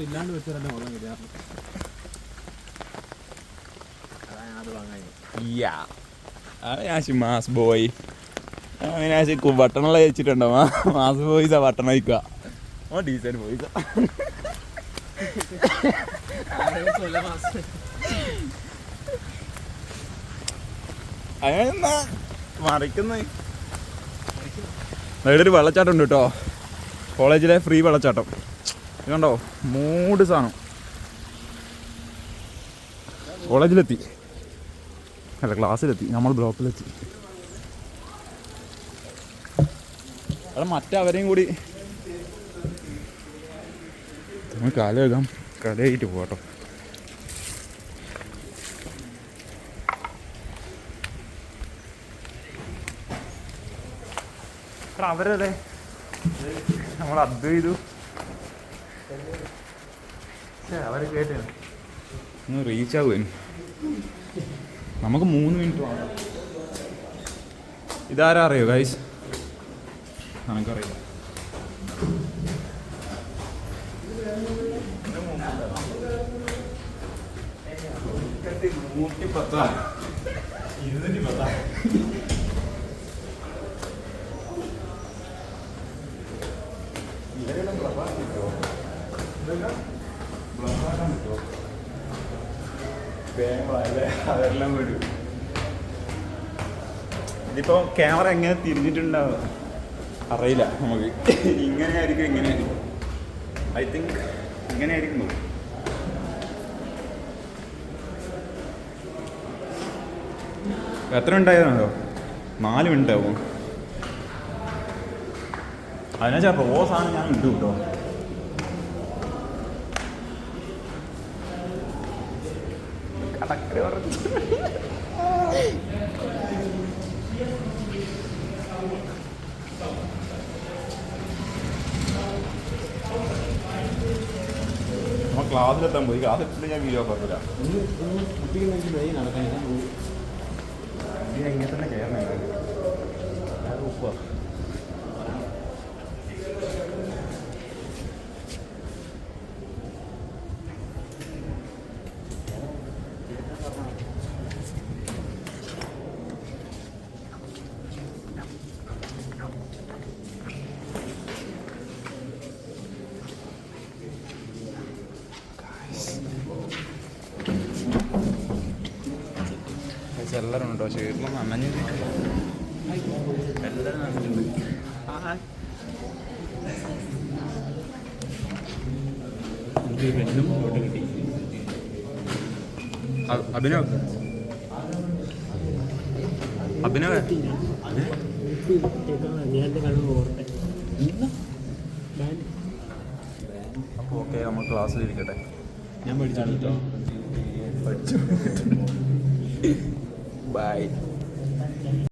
ഇല്ലാണ്ട് വെച്ചാൽ mass boy അങ്ങനെ വട്ടണുള്ള വെച്ചിട്ടുണ്ടോ മാസ് ബോയ്സാ വട്ടണ വയ്ക്കുക ഓ ഡീസന്റ് ബോയ്സാ അങ്ങനെ മറിക്കുന്ന ഇവിടെ ഒരു വെള്ളച്ചാട്ടം ഉണ്ട് കേട്ടോ, കോളേജിലെ ഫ്രീ വെള്ളച്ചാട്ടം. ഇത് കണ്ടോ, മൂട് സാധനം. കോളേജിലെത്തി, അല്ല ക്ലാസ്സിലെത്തി, നമ്മൾ ബ്ലോക്കിലെത്തി. അവിടെ മറ്റവരെയും കൂടി നമ്മൾ കലയാകാം, കലയായിട്ട് പോകട്ടോ. അവരല്ലേ നമ്മൾ അദ്വൈതു അവരെ കേട്ടേ ഒന്ന് റീച്ച് ആകും. നമുക്ക് 3 മിനിറ്റ് വേണം. ഇതാരാ അറിയോ ഗൈസ്? നമുക്കറിയില്ല. അതെല്ലാം വരും. ഇതിപ്പോ ക്യാമറ എങ്ങനെ തിരിഞ്ഞിട്ടുണ്ടാവുക അറിയില്ല നമുക്ക്. ഇങ്ങനെയായിരിക്കും, ഇങ്ങനെയായിരിക്കും. ഐ തിങ്ക് ഇങ്ങനെയായിരിക്കും. എത്ര ഉണ്ടായതാണോ? 4 മിനിറ്റ് ആവും. അതിനാ റോസാണ് ഞാൻ ഇട്ടു കേട്ടോ. നമ്മൾ ക്ലാസ്സിലെത്താൻ പോയി. ക്ലാസ് എത്തില്ല, ഞാൻ വീഡിയോ പറഞ്ഞില്ല. ഇങ്ങനെ തന്നെ കയറണേ. ഉപ്പ എല്ലാവരും ഉണ്ടോ? ഷീറ്റിലും നനഞ്ഞു, എല്ലാവരും നനഞ്ഞിട്ടുണ്ട്. അഭിനവ് അഭിനവ് അപ്പോൾ ഓക്കെ, നമ്മൾ ക്ലാസ്സിലിരിക്കട്ടെ. ഞാൻ പഠിച്ചു. Bye.